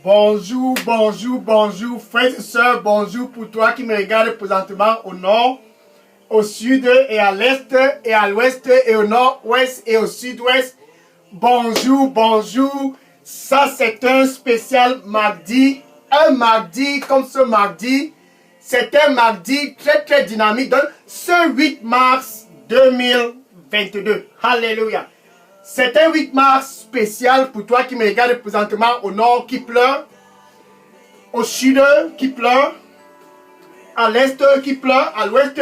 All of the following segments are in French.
Bonjour, bonjour, bonjour, frères et sœurs, bonjour pour toi qui me regarde présentement au nord, au sud et à l'est et à l'ouest et au nord-ouest et au sud-ouest. Bonjour, bonjour. Ça c'est un spécial mardi, un mardi comme ce mardi. C'est un mardi très dynamique, donc ce 8 mars 2022. Alléluia. C'est un 8 mars spécial pour toi qui me regarde présentement au nord qui pleure, au sud qui pleure, à l'est qui pleure, à l'ouest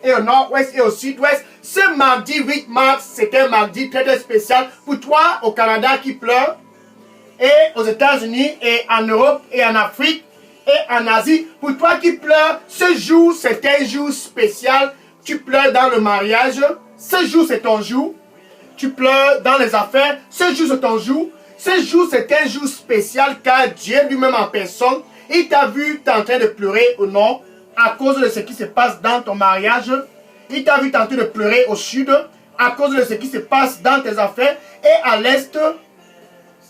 et au nord-ouest et au sud-ouest. Ce mardi 8 mars, c'est un mardi très spécial pour toi au Canada qui pleure, et aux États-Unis et en Europe et en Afrique et en Asie. Pour toi qui pleure, ce jour c'est un jour spécial. Tu pleures dans le mariage, ce jour c'est ton jour. Tu pleures dans les affaires, ce jour c'est ton jour. Ce jour c'est un jour spécial car Dieu lui-même en personne, il t'a vu t'es en train de pleurer ou non à cause de ce qui se passe dans ton mariage. Il t'a vu t'es en train de pleurer au sud à cause de ce qui se passe dans tes affaires et à l'est,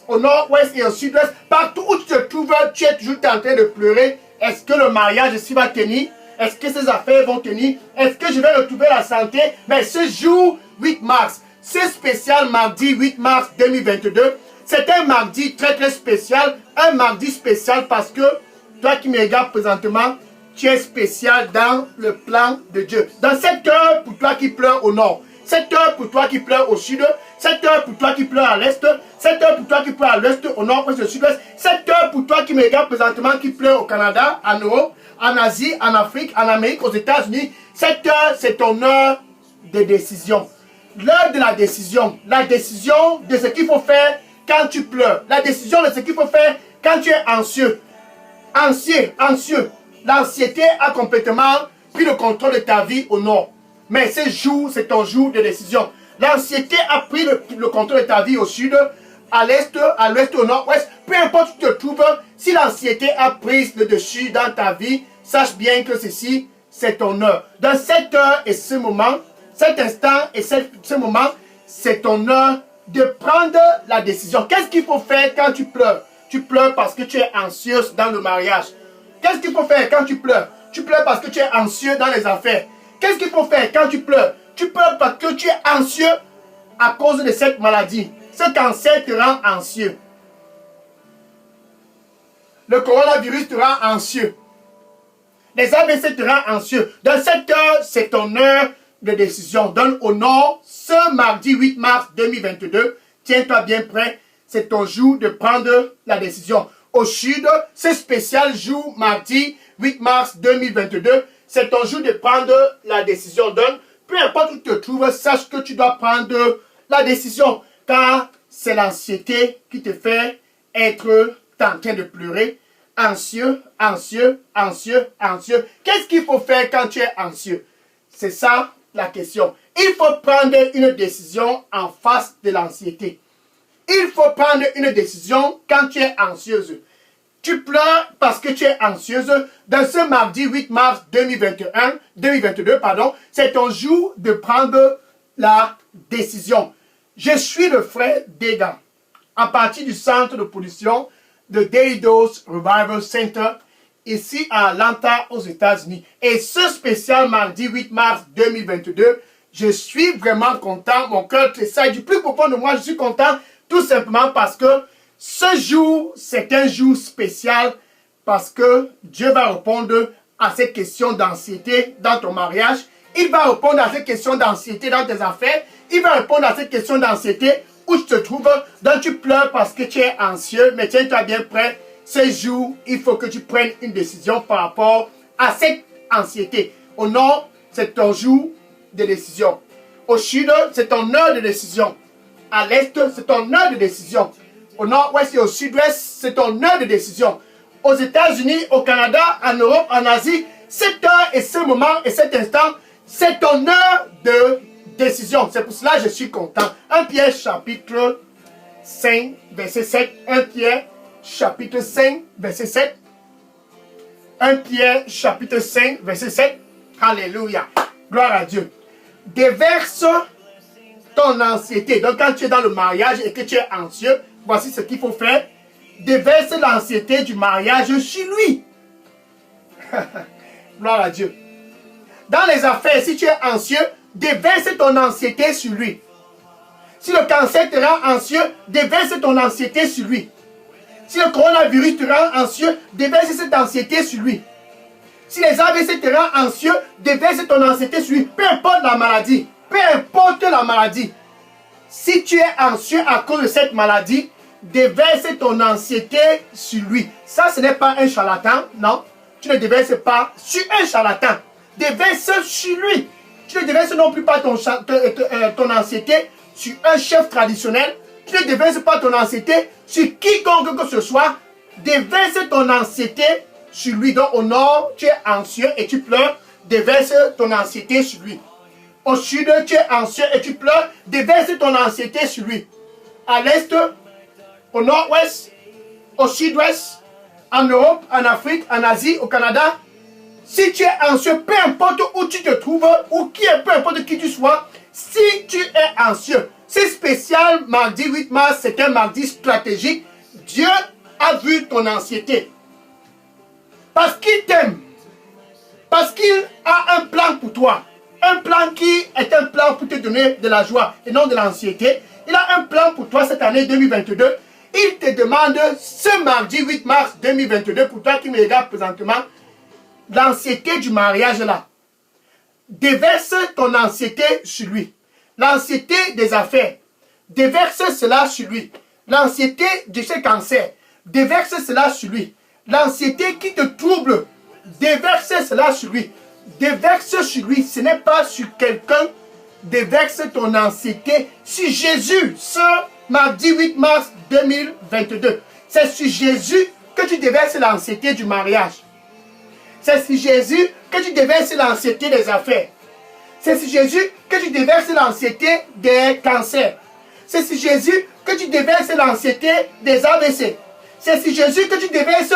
au nord-ouest et au sud-ouest. Partout où tu te trouves, tu es toujours en train de pleurer. Est-ce que le mariage ici va tenir? Est-ce que ces affaires vont tenir? Est-ce que je vais retrouver la santé? Mais ce jour 8 mars, ce spécial mardi 8 mars 2022, c'est un mardi très spécial. Un mardi spécial parce que toi qui me regardes présentement, tu es spécial dans le plan de Dieu. Dans cette heure pour toi qui pleures au nord, cette heure pour toi qui pleures au sud, cette heure pour toi qui pleures à l'est, cette heure pour toi qui pleures à l'ouest, au nord, ouest, au sud-ouest, cette heure pour toi qui me regardes présentement qui pleure au Canada, en Europe, en Asie, en Afrique, en Amérique, aux États-Unis, cette heure c'est ton heure de décision. L'heure de la décision de ce qu'il faut faire quand tu pleures, la décision de ce qu'il faut faire quand tu es anxieux. Anxieux. L'anxiété a complètement pris le contrôle de ta vie au nord. Mais ce jour, c'est ton jour de décision. L'anxiété a pris le contrôle de ta vie au sud, à l'est, à l'ouest, au nord-ouest. Peu importe où tu te trouves, si l'anxiété a pris le dessus dans ta vie, sache bien que ceci, c'est ton heure. Dans cette heure et ce moment, cet instant et ce moment, c'est ton heure de prendre la décision. Qu'est-ce qu'il faut faire quand tu pleures? Tu pleures parce que tu es anxieuse dans le mariage. Qu'est-ce qu'il faut faire quand tu pleures? Tu pleures parce que tu es anxieux dans les affaires. Qu'est-ce qu'il faut faire quand tu pleures? Tu pleures parce que tu es anxieux à cause de cette maladie. Ce cancer te rend anxieux. Le coronavirus te rend anxieux. Les AVC te rend anxieux. Dans cette heure, c'est ton heure de décision. Donne au nord, ce mardi 8 mars 2022, tiens-toi bien prêt, c'est ton jour de prendre la décision. Au sud, ce spécial jour mardi 8 mars 2022, c'est ton jour de prendre la décision. Donne, peu importe où tu te trouves, sache que tu dois prendre la décision, car c'est l'anxiété qui te fait être en train de pleurer, anxieux. Qu'est-ce qu'il faut faire quand tu es anxieux? C'est ça la question. Il faut prendre une décision en face de l'anxiété. Il faut prendre une décision quand tu es anxieuse. Tu pleures parce que tu es anxieuse. Dans ce mardi 8 mars 2022, c'est ton jour de prendre la décision. Je suis le frère Degan, à partir du centre de pollution de Daily Dose Revival Center, ici à Atlanta, aux États-Unis. Et ce spécial mardi 8 mars 2022, je suis vraiment content. Mon cœur tressaille du plus profond de moi. Je suis content tout simplement parce que ce jour, c'est un jour spécial parce que Dieu va répondre à cette question d'anxiété dans ton mariage. Il va répondre à cette question d'anxiété dans tes affaires. Il va répondre à cette question d'anxiété où tu te trouves, dont tu pleures parce que tu es anxieux. Mais tiens-toi bien prêt. Ce jour, il faut que tu prennes une décision par rapport à cette anxiété. Au nord, c'est ton jour de décision. Au sud, c'est ton heure de décision. À l'est, c'est ton heure de décision. Au nord-ouest et au sud-ouest, c'est ton heure de décision. Aux États-Unis, au Canada, en Europe, en Asie, cette heure et ce moment et cet instant, c'est ton heure de décision. C'est pour cela que je suis content. 1 Pierre chapitre 5, verset 7. 1 Pierre chapitre 5, verset 7. 1 Pierre chapitre 5, verset 7. Alléluia. Gloire à Dieu. Déverse ton anxiété. Donc quand tu es dans le mariage et que tu es anxieux, voici ce qu'il faut faire. déverse l'anxiété du mariage sur lui. Gloire à Dieu. Dans les affaires, si tu es anxieux, déverse ton anxiété sur lui. Si le cancer te rend anxieux, déverse ton anxiété sur lui. Si le coronavirus te rend anxieux, déverse cette anxiété sur lui. Si les AVC te rendent anxieux, déverse ton anxiété sur lui. Peu importe la maladie. Peu importe la maladie. Si tu es anxieux à cause de cette maladie, déverse ton anxiété sur lui. Ça, ce n'est pas un charlatan, non. Tu ne déverses pas sur un charlatan. Déverse sur lui. Tu ne déverses non plus pas ton anxiété sur un chef traditionnel. Tu ne déverses pas ton anxiété sur quiconque que ce soit. Déverse ton anxiété sur lui. Donc au nord, tu es anxieux et tu pleures. Déverse ton anxiété sur lui. Au sud, tu es anxieux et tu pleures. Déverse ton anxiété sur lui. À l'est, au nord-ouest, au sud-ouest, en Europe, en Afrique, en Asie, au Canada. Si tu es anxieux, peu importe où tu te trouves, ou peu importe qui tu sois, si tu es anxieux, c'est spécial, mardi 8 mars, c'est un mardi stratégique. Dieu a vu ton anxiété. Parce qu'il t'aime. Parce qu'il a un plan pour toi. Un plan qui est un plan pour te donner de la joie et non de l'anxiété. Il a un plan pour toi cette année 2022. Il te demande ce mardi 8 mars 2022, pour toi qui me regarde présentement, l'anxiété du mariage là. Déverse ton anxiété sur lui. L'anxiété des affaires. Déverse cela sur lui. L'anxiété de ce cancer. Déverse cela sur lui. L'anxiété qui te trouble. Déverse cela sur lui. Déverse sur lui. Ce n'est pas sur quelqu'un. Déverse ton anxiété sur Jésus. Ce mardi 8 mars 2022. C'est sur Jésus que tu déverses l'anxiété du mariage. C'est sur Jésus que tu déverses l'anxiété des affaires. C'est sur Jésus que tu déverses l'anxiété des cancers. C'est sur Jésus que tu déverses l'anxiété des AVC. C'est sur Jésus que tu déverses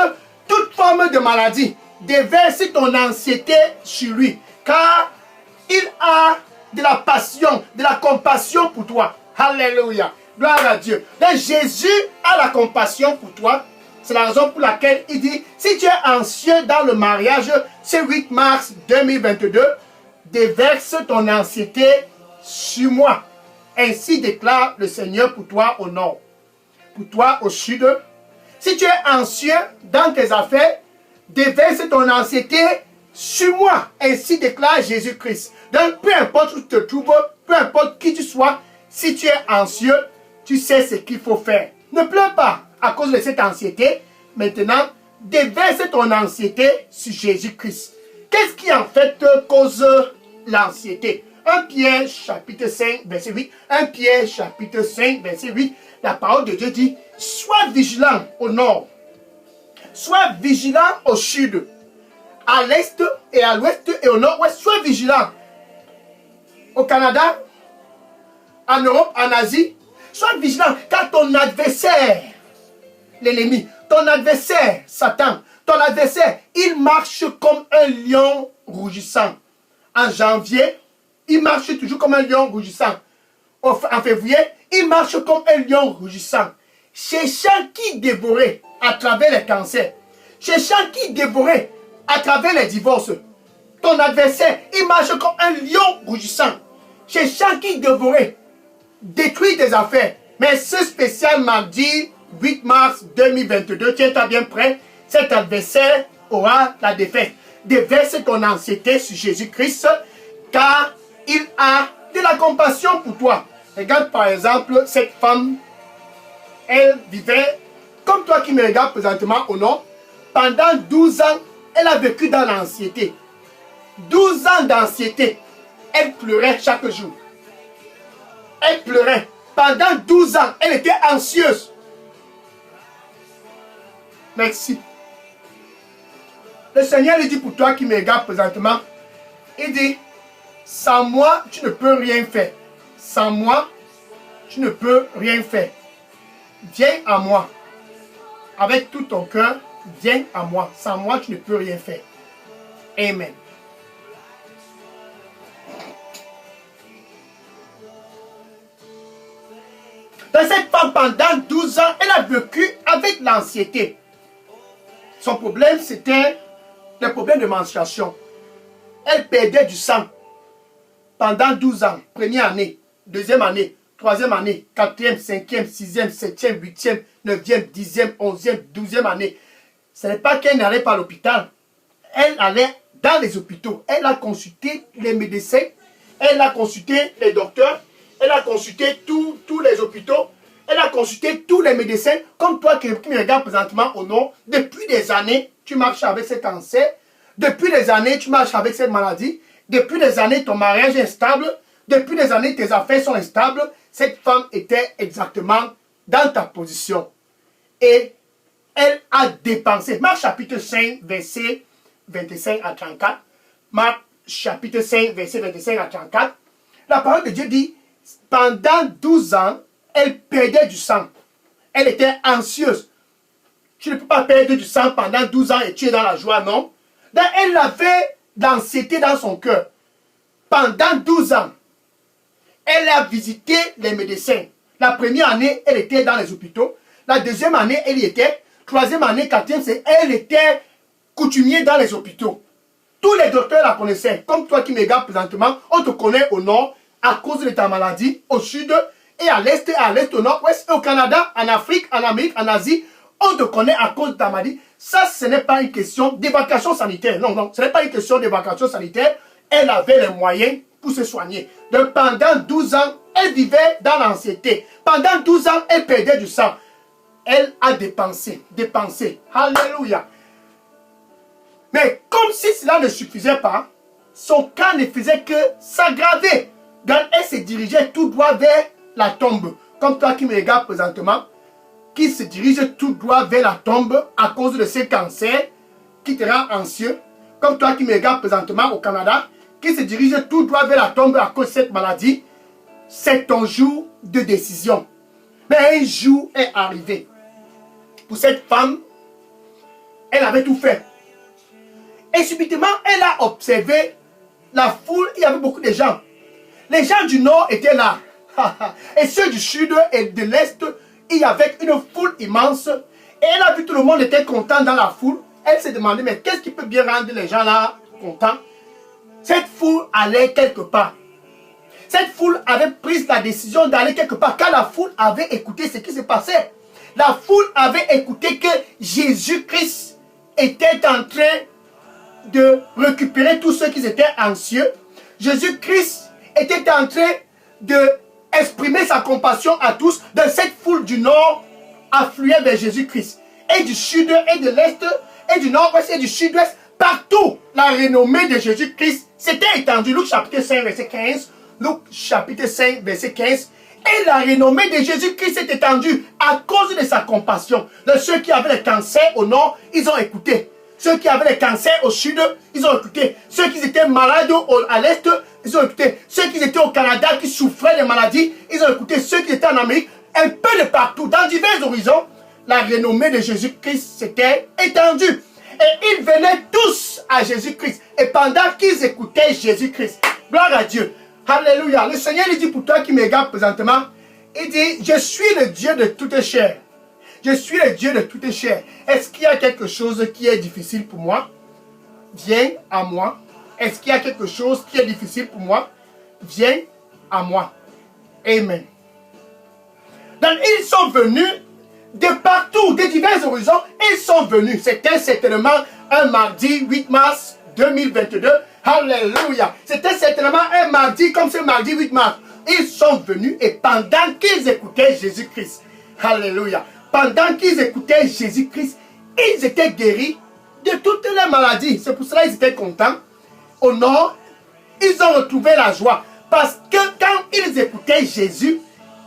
toute forme de maladie. Déverse ton anxiété sur lui. Car il a de la passion, de la compassion pour toi. Alléluia. Gloire à Dieu. Donc Jésus a la compassion pour toi. C'est la raison pour laquelle il dit, si tu es anxieux dans le mariage, ce 8 mars 2022, déverse ton anxiété sur moi. Ainsi déclare le Seigneur pour toi au nord, pour toi au sud. Si tu es anxieux dans tes affaires, déverse ton anxiété sur moi. Ainsi déclare Jésus-Christ. Donc peu importe où tu te trouves, peu importe qui tu sois, si tu es anxieux, tu sais ce qu'il faut faire. Ne pleure pas à cause de cette anxiété. Maintenant, déverse ton anxiété sur Jésus-Christ. Qu'est-ce qui en fait cause l'anxiété? 1 Pierre chapitre 5 verset 8. 1 Pierre chapitre 5 verset 8. La parole de Dieu dit, sois vigilant au nord. Sois vigilant au sud. À l'est et à l'ouest et au nord-ouest. Sois vigilant. Au Canada, en Europe, en Asie. Sois vigilant car ton adversaire, l'ennemi, ton adversaire, Satan, ton adversaire, il marche comme un lion rougissant. En janvier, il marche toujours comme un lion rougissant. En février, il marche comme un lion rougissant. Cherchant qui dévorer à travers les cancers. Cherchant qui dévorer à travers les divorces. Ton adversaire, il marche comme un lion rougissant. Cherchant qui dévorer. Détruire tes affaires. Mais ce spécial mardi 8 mars 2022, tiens-toi bien prêt, cet adversaire aura la défaite. Déverse ton anxiété sur Jésus-Christ, car il a de la compassion pour toi. Regarde par exemple cette femme, elle vivait, comme toi qui me regardes présentement au nord, pendant 12 ans, elle a vécu dans l'anxiété. 12 ans d'anxiété. Elle pleurait chaque jour. Elle pleurait. Pendant 12 ans, elle était anxieuse. Merci. Le Seigneur lui dit pour toi qui me regarde présentement, il dit, sans moi, tu ne peux rien faire. Sans moi, tu ne peux rien faire. Viens à moi. Avec tout ton cœur, viens à moi. Sans moi, tu ne peux rien faire. Amen. Donc cette femme, pendant 12 ans, elle a vécu avec l'anxiété. Son problème, c'était le problème de menstruation. Elle perdait du sang pendant 12 ans. Première année, deuxième année, troisième année, quatrième, cinquième, sixième, septième, huitième, neuvième, dixième, onzième, douzième année. Ce n'est pas qu'elle n'allait pas à l'hôpital. Elle allait dans les hôpitaux. Elle a consulté les médecins. Elle a consulté les docteurs. Elle a consulté tous les hôpitaux. Elle a consulté tous les médecins. Comme toi qui me regardes présentement au nom. Depuis des années, tu marches avec ce cancer. Depuis des années, tu marches avec cette maladie. Depuis des années, ton mariage est instable. Depuis des années, tes affaires sont instables. Cette femme était exactement dans ta position. Et elle a dépensé. Marc chapitre 5, verset 25 à 34. Marc chapitre 5, verset 25 à 34. La parole de Dieu dit, pendant 12 ans, elle perdait du sang. Elle était anxieuse. Tu ne peux pas perdre du sang pendant 12 ans et tu es dans la joie, non? Donc, elle avait l'anxiété dans son cœur. Pendant 12 ans, elle a visité les médecins. La première année, elle était dans les hôpitaux. La deuxième année, elle y était. Troisième année, quatrième, elle était coutumier dans les hôpitaux. Tous les docteurs la connaissaient. Comme toi qui me regardes présentement, on te connaît au nord à cause de ta maladie, au sud et à l'est, au nord, ouest, au Canada, en Afrique, en Amérique, en Asie. On te connaît à cause de ta maladie. Ça, ce n'est pas une question d'évacuation sanitaire. Non, non, ce n'est pas une question d'évacuation sanitaire. Elle avait les moyens pour se soigner. Donc, pendant 12 ans, elle vivait dans l'anxiété. Pendant 12 ans, elle perdait du sang. Elle a dépensé. Alléluia. Mais comme si cela ne suffisait pas, son cas ne faisait que s'aggraver. Donc, elle se dirigeait tout droit vers la tombe. Comme toi qui me regardes présentement, qui se dirige tout droit vers la tombe à cause de ce cancer qui te rend anxieux. Comme toi qui me regardes présentement au Canada, qui se dirige tout droit vers la tombe à cause de cette maladie. C'est ton jour de décision. Mais un jour est arrivé. Pour cette femme, elle avait tout fait. Et subitement, elle a observé la foule. Il y avait beaucoup de gens. Les gens du nord étaient là. Et ceux du sud et de l'est, il y avait une foule immense. Et elle a vu tout le monde était content dans la foule. Elle s'est demandé, mais qu'est-ce qui peut bien rendre les gens là contents? Cette foule allait quelque part. Cette foule avait pris la décision d'aller quelque part. Car la foule avait écouté ce qui se passait. La foule avait écouté que Jésus-Christ était en train de récupérer tous ceux qui étaient anxieux. Jésus-Christ était en train d'exprimer sa compassion à tous. De cette foule du nord affluait vers Jésus-Christ. Et du sud et de l'est et du nord-ouest et du sud-ouest. Partout, la renommée de Jésus-Christ s'était étendue. Luc chapitre 5, verset 15. Luc chapitre 5, verset 15. Et la renommée de Jésus-Christ s'est étendue à cause de sa compassion. De ceux qui avaient le cancer au nord, ils ont écouté. Ceux qui avaient le cancer au sud, ils ont écouté. Ceux qui étaient malades à l'est, ils ont écouté. Ceux qui étaient au Canada, qui souffraient de maladies, ils ont écouté. Ceux qui étaient en Amérique, un peu de partout, dans divers horizons, la renommée de Jésus-Christ s'était étendue. Et ils venaient tous à Jésus-Christ. Et pendant qu'ils écoutaient Jésus-Christ, gloire à Dieu. Alléluia. Le Seigneur lui dit pour toi qui me regarde présentement, il dit, je suis le Dieu de toute chair. Je suis le Dieu de toute chair. Est-ce qu'il y a quelque chose qui est difficile pour moi? Viens à moi. Est-ce qu'il y a quelque chose qui est difficile pour moi? Viens à moi. Amen. Donc ils sont venus de partout, de divers horizons. Ils sont venus. C'était certainement un mardi 8 mars 2022. Alléluia. C'était certainement un mardi comme ce mardi 8 mars. Ils sont venus et pendant qu'ils écoutaient Jésus-Christ. Alléluia. Pendant qu'ils écoutaient Jésus-Christ, ils étaient guéris de toutes les maladies. C'est pour cela qu'ils étaient contents. Au nord, ils ont retrouvé la joie. Parce que quand ils écoutaient Jésus,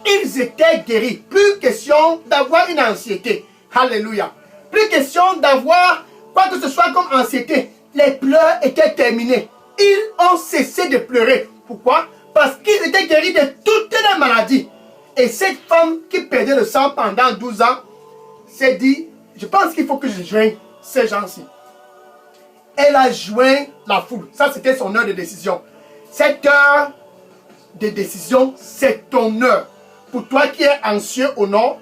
ils étaient guéris. Plus question d'avoir une anxiété. Alléluia. Plus question d'avoir quoi que ce soit comme anxiété. Les pleurs étaient terminés. Ils ont cessé de pleurer. Pourquoi? Parce qu'ils étaient guéris de toutes les maladies. Et cette femme qui perdait le sang pendant 12 ans s'est dit, je pense qu'il faut que je joigne ces gens-ci. Elle a joint la foule. Ça, c'était son heure de décision. Cette heure de décision, c'est ton heure. Pour toi qui es anxieux au nord,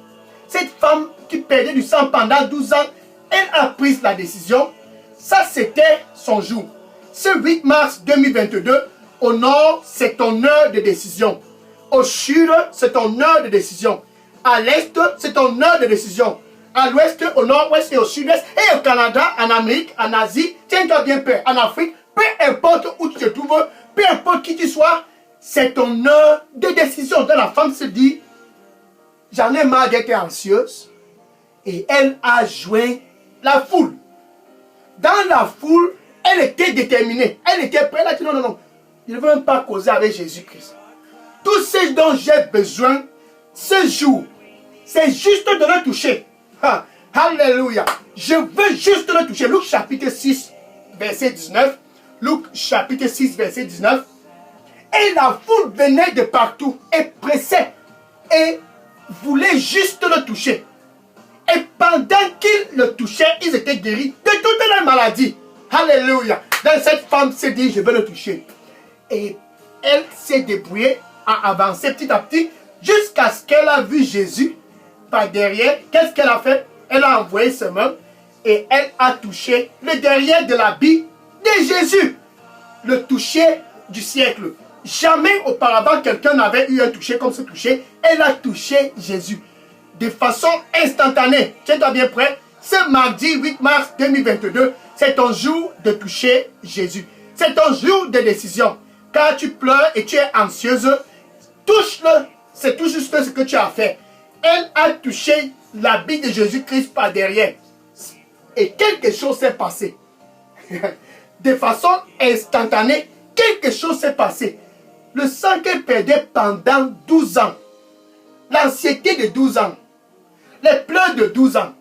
cette femme qui perdait du sang pendant 12 ans, elle a pris la décision. Ça, c'était son jour. Ce 8 mars 2022, au nord, c'est ton heure de décision. Au sud, c'est ton heure de décision. À l'est, c'est ton heure de décision. À l'ouest, au nord-ouest et au sud-est, et au Canada, en Amérique, en Asie, tiens-toi bien prêt, en Afrique, peu importe où tu te trouves, peu importe qui tu sois, c'est ton heure de décision. Donc la femme se dit, j'en ai marre d'être anxieuse. Et elle a joint la foule. Dans la foule, elle était déterminée. Elle était prête. Elle a dit non, non, non. Je ne veux même pas causer avec Jésus-Christ. Tout ce dont j'ai besoin, ce jour, c'est juste de le toucher. Ha, alléluia. Je veux juste le toucher. Luc chapitre 6, verset 19. Luc chapitre 6, verset 19. Et la foule venait de partout et pressait et voulait juste le toucher. Et pendant qu'ils le touchaient, ils étaient guéris de toutes les maladies. Alléluia. Donc cette femme s'est dit, je veux le toucher. Et elle s'est débrouillée à avancer petit à petit jusqu'à ce qu'elle a vu Jésus par derrière. Qu'est-ce qu'elle a fait? Elle a envoyé ses mains et elle a touché le derrière de l'habit de Jésus. Le toucher du siècle. Jamais auparavant quelqu'un n'avait eu un toucher comme ce toucher. Elle a touché Jésus de façon instantanée. Tiens-toi bien prêt. Ce mardi 8 mars 2022, c'est ton jour de toucher Jésus. C'est ton jour de décision. Car tu pleures et tu es anxieuse, touche-le. C'est tout juste ce que tu as fait. Elle a touché l'habit de Jésus-Christ par derrière. Et quelque chose s'est passé. De façon instantanée, quelque chose s'est passé. Le sang qu'elle perdait pendant 12 ans. L'anxiété de 12 ans. Les pleurs de 12 ans.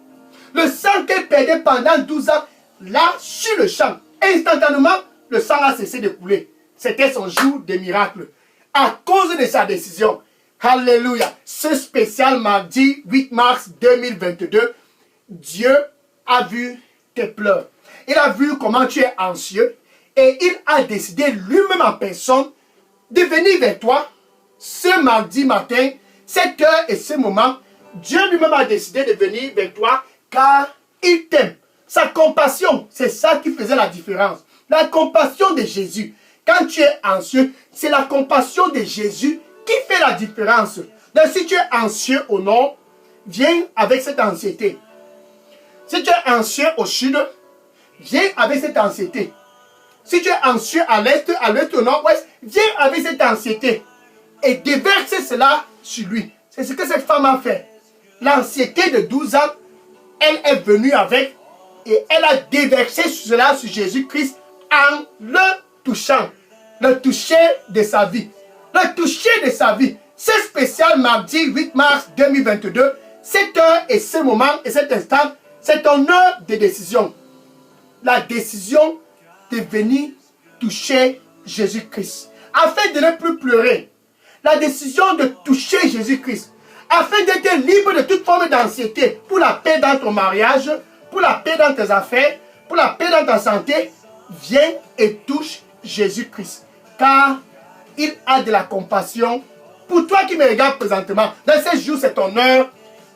Le sang qu'elle perdait pendant 12 ans. Là, sur le champ, instantanément, le sang a cessé de couler. C'était son jour de miracle. À cause de sa décision. Alléluia. Ce spécial mardi 8 mars 2022, Dieu a vu tes pleurs. Il a vu comment tu es anxieux. Et il a décidé lui-même en personne de venir vers toi ce mardi matin, cette heure et ce moment. Dieu lui-même a décidé de venir vers toi car il t'aime. Sa compassion, c'est ça qui faisait la différence. La compassion de Jésus. Quand tu es anxieux, c'est la compassion de Jésus qui fait la différence. Donc si tu es anxieux au nord, viens avec cette anxiété. Si tu es anxieux au sud, viens avec cette anxiété. Si tu es anxieux à l'est, au nord-ouest, viens avec cette anxiété. Et déverse cela sur lui. C'est ce que cette femme a fait. L'anxiété de 12 ans, elle est venue avec et elle a déversé cela sur Jésus-Christ en le touchant. Le toucher de sa vie. Le toucher de sa vie. Ce spécial mardi 8 mars 2022, cette heure et ce moment et cet instant, c'est ton heure de décision. La décision de venir toucher Jésus-Christ. Afin de ne plus pleurer. La décision de toucher Jésus-Christ. Afin d'être libre de toute forme d'anxiété. Pour la paix dans ton mariage, pour la paix dans tes affaires, pour la paix dans ta santé. Viens et touche Jésus-Christ. Car il a de la compassion pour toi qui me regardes présentement. Dans ce jour, c'est ton heure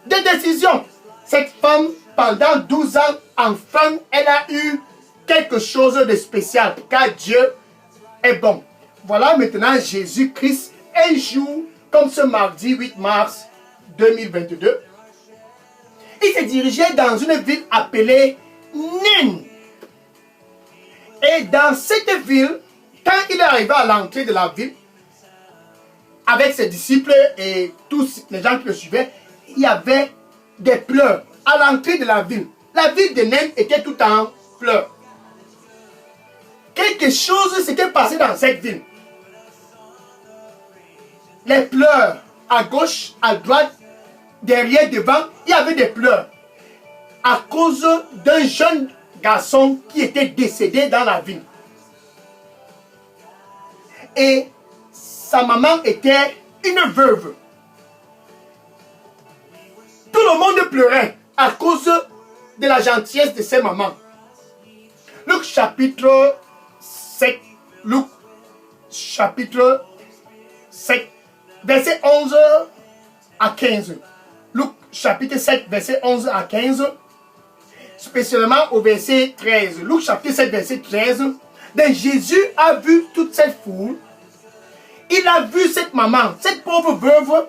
de décision. Cette femme, pendant 12 ans, enfin, elle a eu quelque chose de spécial. Car Dieu est bon. Voilà maintenant Jésus-Christ, un jour comme ce mardi 8 mars 2022. Il se dirigeait dans une ville appelée Nain. Et dans cette ville, quand il est arrivé à l'entrée de la ville, avec ses disciples et tous les gens qui le suivaient, il y avait des pleurs à l'entrée de la ville. La ville de Nain était tout en pleurs. Quelque chose s'était passé dans cette ville. Les pleurs à gauche, à droite, derrière, devant, il y avait des pleurs. À cause d'un jeune garçon qui était décédé dans la ville. Et sa maman était une veuve. Tout le monde pleurait à cause de la gentillesse de ses mamans. Luc chapitre 7, Luc chapitre 7, verset 11 à 15. Luc chapitre 7, verset 11 à 15, spécialement au verset 13. Luc chapitre 7, verset 13. Donc Jésus a vu toute cette foule. Il a vu cette maman, cette pauvre veuve,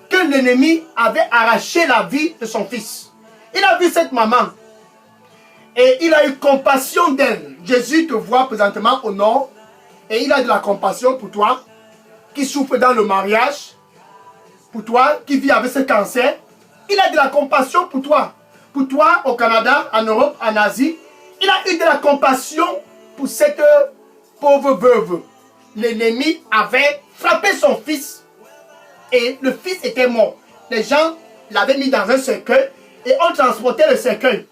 que l'ennemi avait arraché la vie de son fils. Il a vu cette maman. Et il a eu compassion d'elle. Jésus te voit présentement au nord. Et il a de la compassion pour toi, qui souffre dans le mariage. Pour toi, qui vit avec ce cancer. Il a de la compassion pour toi. Pour toi, au Canada, en Europe, en Asie. Il a eu de la compassion pour cette pauvre veuve. L'ennemi avait frappé son fils. Et le fils était mort. Les gens l'avaient mis dans un cercueil. Et on transportait le cercueil.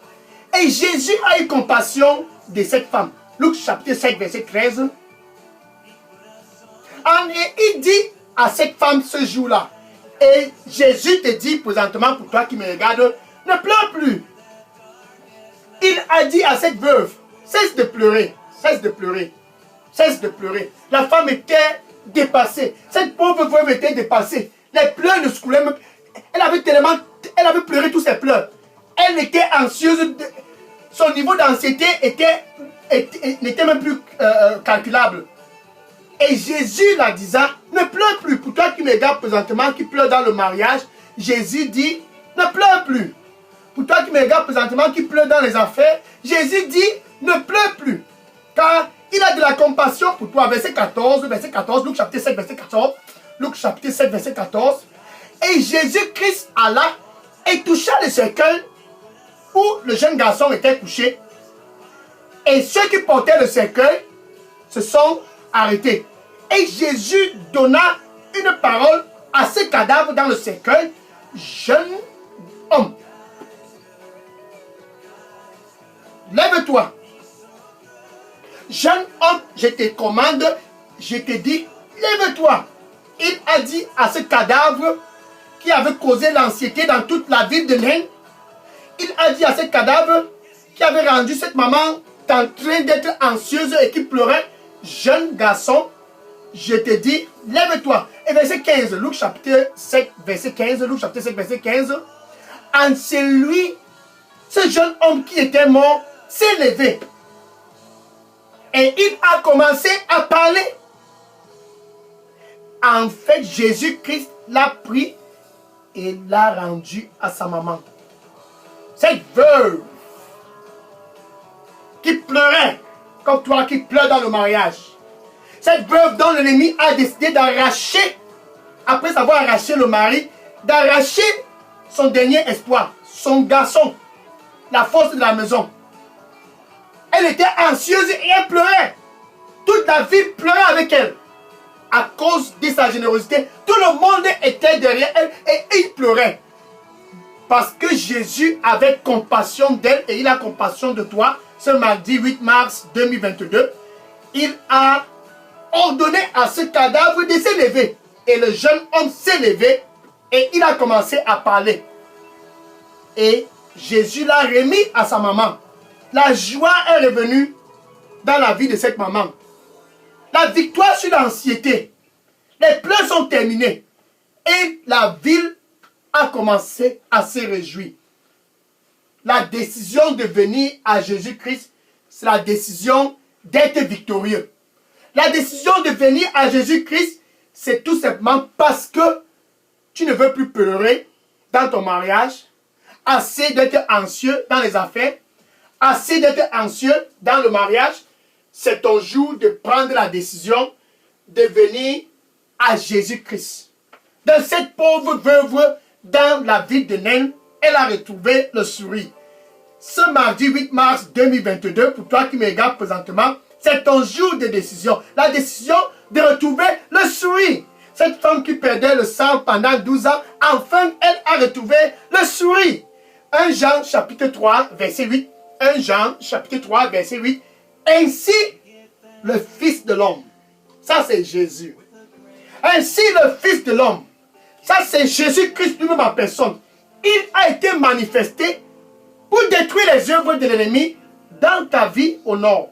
Et Jésus a eu compassion de cette femme. Luc chapitre 7, verset 13. Et il dit à cette femme ce jour-là. Et Jésus te dit présentement pour toi qui me regarde, ne pleure plus. Il a dit à cette veuve, cesse de pleurer, cesse de pleurer, cesse de pleurer. La femme était dépassée. Cette pauvre veuve était dépassée. Les pleurs ne se coulaient même. Elle avait pleuré tous ses pleurs. Elle était anxieuse. Son niveau d'anxiété n'était même plus calculable. Et Jésus la disant, ne pleure plus. Pour toi qui me regardes présentement, qui pleure dans le mariage, Jésus dit, ne pleure plus. Pour toi qui me regardes présentement, qui pleure dans les affaires, Jésus dit, ne pleure plus. Car il a de la compassion pour toi. Verset 14, Luc chapitre 7, verset 14. Luc chapitre 7, verset 14. Et Jésus-Christ alla et toucha le cercueil où le jeune garçon était couché. Et ceux qui portaient le cercueil se sont arrêtés. Et Jésus donna une parole à ce cadavre dans le cercueil. Jeune homme, lève-toi. Jeune homme, je te commande, je te dis, lève-toi. Il a dit à ce cadavre qui avait causé l'anxiété dans toute la ville de Nain. Il a dit à ce cadavre qui avait rendu cette maman en train d'être anxieuse et qui pleurait, jeune garçon, je te dis, lève-toi. Et verset 15, Luc chapitre 7, verset 15, Luc chapitre 7, verset 15. En celui, ce jeune homme qui était mort s'est levé. Et il a commencé à parler. En fait, Jésus-Christ l'a pris et l'a rendu à sa maman. Cette veuve qui pleurait, comme toi qui pleure dans le mariage. Cette veuve dont l'ennemi a décidé d'arracher, après avoir arraché le mari, d'arracher son dernier espoir, son garçon, la force de la maison. Elle était anxieuse et elle pleurait. Toute la ville pleurait avec elle. À cause de sa générosité, tout le monde était derrière elle et il pleurait. Parce que Jésus avait compassion d'elle et il a compassion de toi. Ce mardi 8 mars 2022, il a ordonné à ce cadavre de se lever. Et le jeune homme s'est levé et il a commencé à parler. Et Jésus l'a remis à sa maman. La joie est revenue dans la vie de cette maman. La victoire sur l'anxiété. Les pleurs sont terminés. Et la ville a commencé à se réjouir. La décision de venir à Jésus-Christ, c'est la décision d'être victorieux. La décision de venir à Jésus-Christ, c'est tout simplement parce que tu ne veux plus pleurer dans ton mariage, assez d'être anxieux dans les affaires, assez d'être anxieux dans le mariage. C'est ton jour de prendre la décision de venir à Jésus-Christ. Dans cette pauvre veuve, dans la ville de Nain, elle a retrouvé le sourire. Ce mardi 8 mars 2022, pour toi qui me regardes présentement, c'est ton jour de décision. La décision de retrouver le sourire. Cette femme qui perdait le sang pendant 12 ans, enfin, elle a retrouvé le sourire. 1 Jean chapitre 3, verset 8. 1 Jean chapitre 3, verset 8. Ainsi, le Fils de l'homme. Ça, c'est Jésus. Ainsi, le Fils de l'homme. Ça, c'est Jésus-Christ lui-même en personne. Il a été manifesté pour détruire les œuvres de l'ennemi dans ta vie au nord,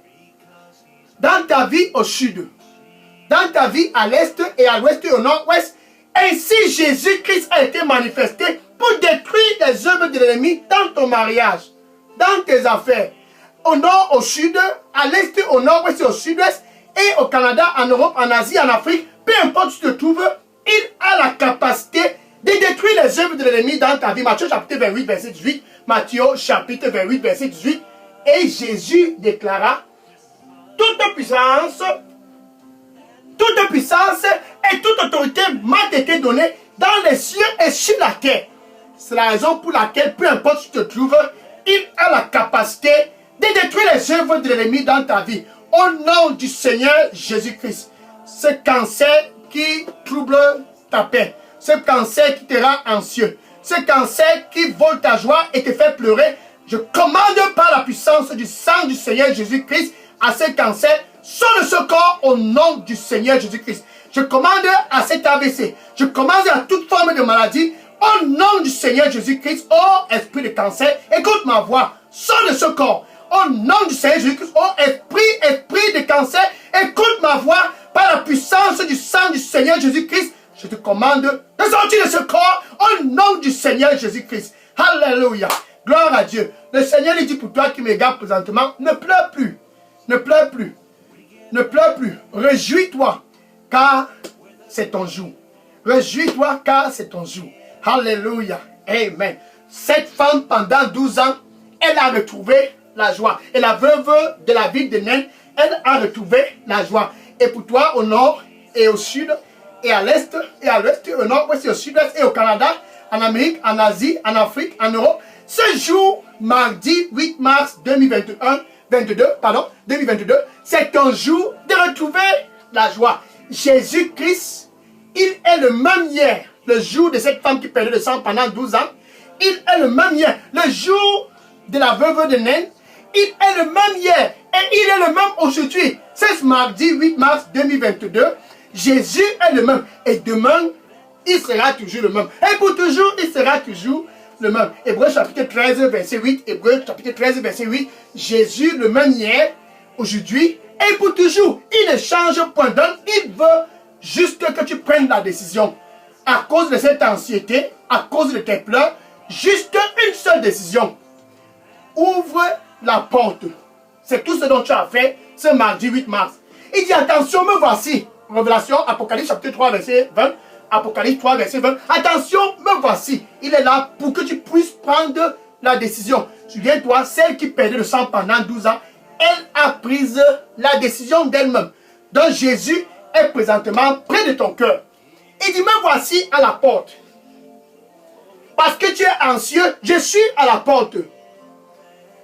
dans ta vie au sud, dans ta vie à l'est et à l'ouest et au nord-ouest. Ainsi, Jésus-Christ a été manifesté pour détruire les œuvres de l'ennemi dans ton mariage, dans tes affaires, au nord, au sud, à l'est, au nord-ouest et au sud-ouest, et au Canada, en Europe, en Asie, en Afrique, peu importe où tu te trouves, il a la capacité de détruire les œuvres de l'ennemi dans ta vie. Matthieu chapitre 28, verset 18. Matthieu chapitre 28, verset 18. Et Jésus déclara, toute puissance et toute autorité m'a été donnée dans les cieux et sur la terre. C'est la raison pour laquelle, peu importe où tu te trouves, il a la capacité de détruire les œuvres de l'ennemi dans ta vie. Au nom du Seigneur Jésus-Christ, ce cancer qui trouble ta paix, ce cancer qui te rend anxieux, ce cancer qui vole ta joie et te fait pleurer, je commande par la puissance du sang du Seigneur Jésus-Christ à ce cancer, sors de ce corps au nom du Seigneur Jésus-Christ. Je commande à cet AVC, je commande à toute forme de maladie, au nom du Seigneur Jésus-Christ, oh esprit de cancer, écoute ma voix, sors de ce corps. Au nom du Seigneur Jésus-Christ, oh esprit de cancer, écoute ma voix par la puissance du sang du Seigneur Jésus-Christ. Je te commande de sortir de ce corps au nom du Seigneur Jésus-Christ. Alléluia. Gloire à Dieu. Le Seigneur lui dit pour toi qui me regarde présentement, ne pleure plus. Ne pleure plus. Ne pleure plus. Réjouis-toi car c'est ton jour. Réjouis-toi car c'est ton jour. Alléluia. Amen. Cette femme pendant 12 ans, elle a retrouvé la joie. Et la veuve de la ville de Nain, elle a retrouvé la joie. Et pour toi, au nord et au sud, et à l'est, et à l'ouest, au nord, ouest et au sud-ouest, et au Canada, en Amérique, en Asie, en Afrique, en Europe, ce jour, mardi 8 mars 2022, c'est un jour de retrouver la joie. Jésus-Christ, il est le même hier, le jour de cette femme qui perdait le sang pendant 12 ans. Il est le même hier, le jour de la veuve de Nain. Il est le même hier et il est le même aujourd'hui. C'est ce mardi 8 mars 2022. Jésus est le même. Et demain, il sera toujours le même. Et pour toujours, il sera toujours le même. Hébreux chapitre 13, verset 8. Hébreux chapitre 13, verset 8. Jésus le même hier, aujourd'hui et pour toujours. Il ne change point. Donc, il veut juste que tu prennes la décision. À cause de cette anxiété, à cause de tes pleurs, juste une seule décision. Ouvre la porte. C'est tout ce dont tu as fait ce mardi 8 mars. Il dit attention, me voici. Révélation, Apocalypse chapitre 3 verset 20. Apocalypse 3 verset 20. Attention, me voici. Il est là pour que tu puisses prendre la décision. Souviens-toi, celle qui perdait le sang pendant 12 ans, elle a pris la décision d'elle-même. Donc Jésus est présentement près de ton cœur. Il dit, me voici à la porte. Parce que tu es anxieux, je suis à la porte.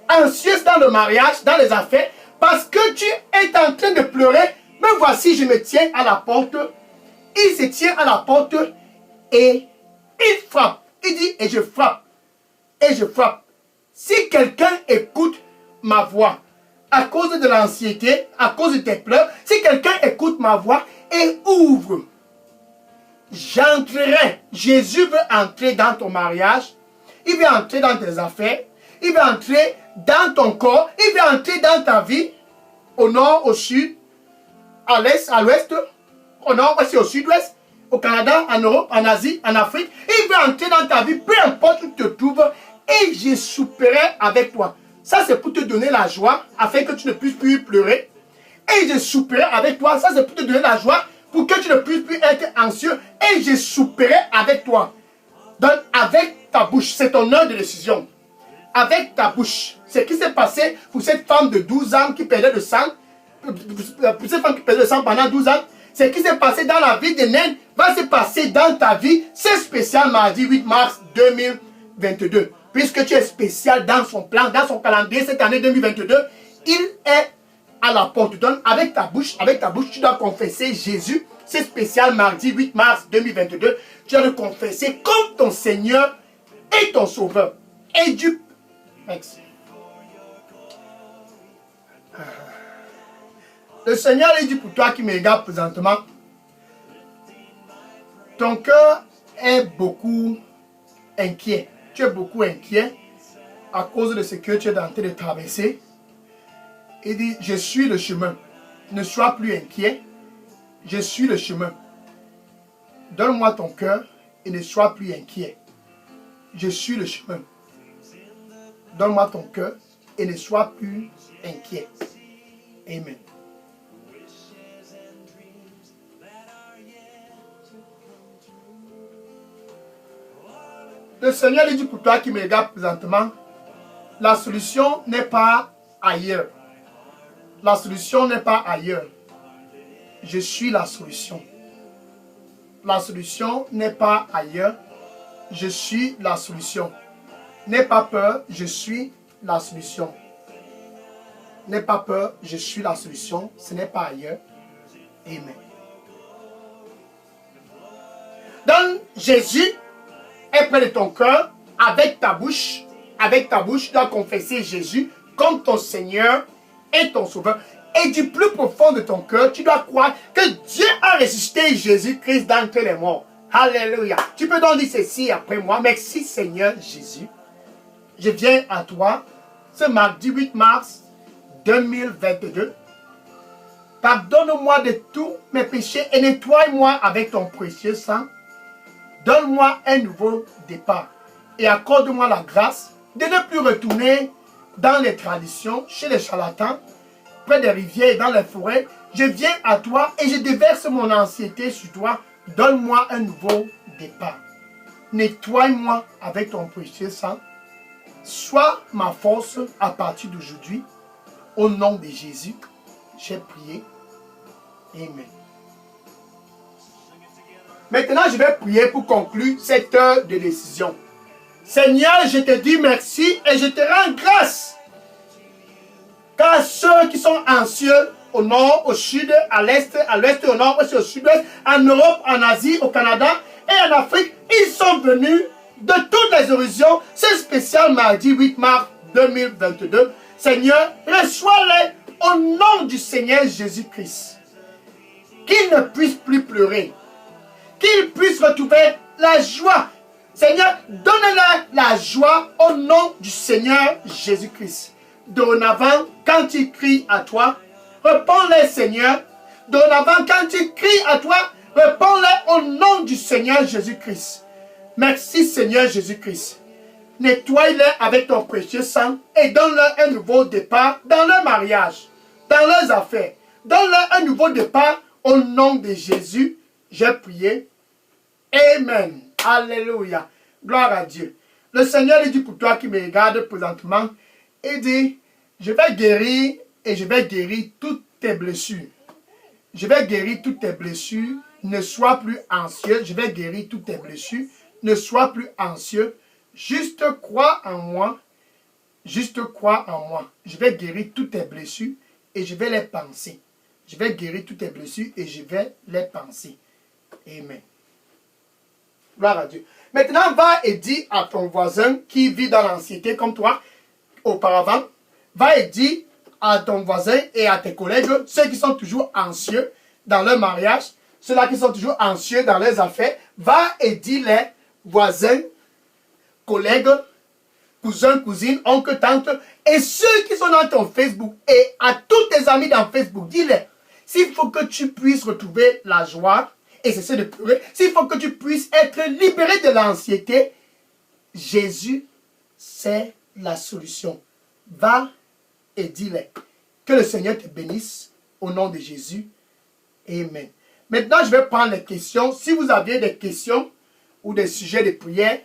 Anxieuse dans le mariage, dans les affaires, parce que tu es en train de pleurer, me voici, je me tiens à la porte. Il se tient à la porte et il frappe. Il dit, et je frappe. Et je frappe. Si quelqu'un écoute ma voix, à cause de l'anxiété, à cause de tes pleurs, si quelqu'un écoute ma voix et ouvre, j'entrerai. Jésus veut entrer dans ton mariage, il veut entrer dans tes affaires, il veut entrer dans ton corps, il veut entrer dans ta vie, au nord, au sud, à l'est, à l'ouest, au nord, ouest et au sud-ouest, au Canada, en Europe, en Asie, en Afrique. Il veut entrer dans ta vie, peu importe où tu te trouves, et je souperai avec toi. Ça, c'est pour te donner la joie, afin que tu ne puisses plus pleurer. Et je souperai avec toi. Ça, c'est pour te donner la joie, pour que tu ne puisses plus être anxieux. Et je souperai avec toi. Donc, avec ta bouche, c'est ton heure de décision. Avec ta bouche. Ce qui s'est passé pour cette femme de 12 ans qui perdait le sang, pour cette femme qui perdait le sang pendant 12 ans, ce qui s'est passé dans la vie de Nain va se passer dans ta vie. C'est spécial mardi 8 mars 2022. Puisque tu es spécial dans son plan, dans son calendrier cette année 2022, il est à la porte. Donc avec ta bouche, tu dois confesser Jésus. C'est spécial mardi 8 mars 2022. Tu dois le confesser comme ton Seigneur et ton Sauveur. Et du... Merci. Le Seigneur il dit pour toi qui me regarde présentement, ton cœur est beaucoup inquiet. Tu es beaucoup inquiet à cause de ce que tu es en train de traverser. Il dit, je suis le chemin. Ne sois plus inquiet. Je suis le chemin. Donne-moi ton cœur et ne sois plus inquiet. Je suis le chemin. Donne-moi ton cœur et ne sois plus inquiet. Amen. Le Seigneur lui dit pour toi qui me regarde présentement, la solution n'est pas ailleurs. La solution n'est pas ailleurs. Je suis la solution. La solution n'est pas ailleurs. Je suis la solution. N'aie pas peur, je suis la solution. N'aie pas peur, je suis la solution. Ce n'est pas ailleurs. Amen. Donc, Jésus est près de ton cœur, avec ta bouche, tu dois confesser Jésus comme ton Seigneur et ton Sauveur. Et du plus profond de ton cœur, tu dois croire que Dieu a ressuscité Jésus-Christ d'entre les morts. Alléluia. Tu peux donc dire ceci après moi. Merci Seigneur Jésus. Je viens à toi ce mardi 8 mars 2022. Pardonne-moi de tous mes péchés et nettoie-moi avec ton précieux sang. Donne-moi un nouveau départ et accorde-moi la grâce de ne plus retourner dans les traditions, chez les charlatans, près des rivières et dans les forêts. Je viens à toi et je déverse mon anxiété sur toi. Donne-moi un nouveau départ. Nettoie-moi avec ton précieux sang. Sois ma force à partir d'aujourd'hui. Au nom de Jésus, j'ai prié. Amen. Maintenant, je vais prier pour conclure cette heure de décision. Seigneur, je te dis merci et je te rends grâce. Car ceux qui sont anxieux au nord, au sud, à l'est, au nord, au sud-ouest, en Europe, en Asie, au Canada et en Afrique, ils sont venus de toutes les horizons. C'est spécial mardi 8 mars 2022. Seigneur, reçois-les au nom du Seigneur Jésus-Christ. Qu'ils ne puissent plus pleurer. Qu'ils puissent retrouver la joie. Seigneur, donne-leur la joie au nom du Seigneur Jésus-Christ. Dorénavant, quand ils crient à toi, réponds-les, Seigneur. Dorénavant, quand ils crient à toi, réponds-les au nom du Seigneur Jésus-Christ. Merci, Seigneur Jésus-Christ. Nettoie-les avec ton précieux sang et donne-leur un nouveau départ dans leur mariage, dans leurs affaires. Donne-leur un nouveau départ au nom de Jésus. J'ai prié. Amen. Alléluia. Gloire à Dieu. Le Seigneur lui dit pour toi qui me regarde présentement, il dit, je vais guérir et je vais guérir toutes tes blessures. Je vais guérir toutes tes blessures. Ne sois plus anxieux. Je vais guérir toutes tes blessures. Ne sois plus anxieux. Juste crois en moi. Juste crois en moi. Je vais guérir toutes tes blessures et je vais les penser. Je vais guérir toutes tes blessures et je vais les penser. Amen. Gloire à Dieu. Maintenant, va et dis à ton voisin qui vit dans l'anxiété comme toi, auparavant, va et dis à ton voisin et à tes collègues, ceux qui sont toujours anxieux dans leur mariage, ceux-là qui sont toujours anxieux dans leurs affaires, va et dis les voisins, collègues, cousins, cousines, oncles, tantes, et ceux qui sont dans ton Facebook, et à tous tes amis dans Facebook, dis-les, s'il faut que tu puisses retrouver la joie, et cesser de pleurer, s'il faut que tu puisses être libéré de l'anxiété, Jésus, c'est la solution. Va et dis-les. Que le Seigneur te bénisse au nom de Jésus. Amen. Maintenant, je vais prendre les questions. Si vous avez des questions ou des sujets de prière,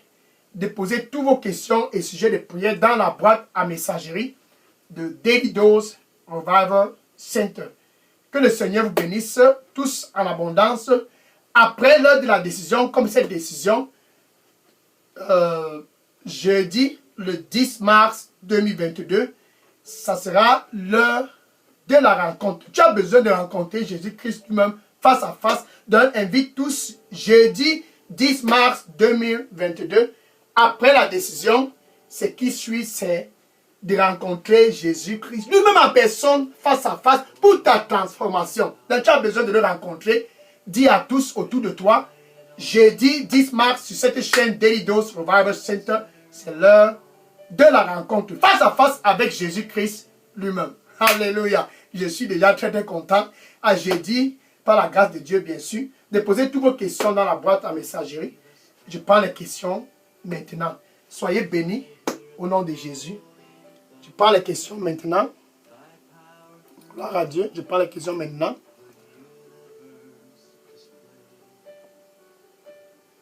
déposez tous vos questions et sujets de prière dans la boîte à messagerie de Daily Dose Revival Center. Que le Seigneur vous bénisse tous en abondance. Après l'heure de la décision, comme cette décision, jeudi, le 10 mars 2022, ça sera l'heure de la rencontre. Tu as besoin de rencontrer Jésus-Christ lui-même face à face. Donc, invite tous jeudi 10 mars 2022. Après la décision, ce qui suit, c'est de rencontrer Jésus-Christ lui-même en personne, face à face, pour ta transformation. Donc, tu as besoin de le rencontrer. Dis à tous autour de toi, jeudi 10 mars sur cette chaîne Daily Dose Revival Center, c'est l'heure de la rencontre face à face avec Jésus-Christ lui-même. Alléluia. Je suis déjà très content. À jeudi, par la grâce de Dieu bien sûr, Déposez toutes vos questions dans la boîte à messagerie. Je prends les questions maintenant. Soyez bénis au nom de Jésus. Je prends les questions maintenant. Gloire à Dieu. Je prends les questions maintenant.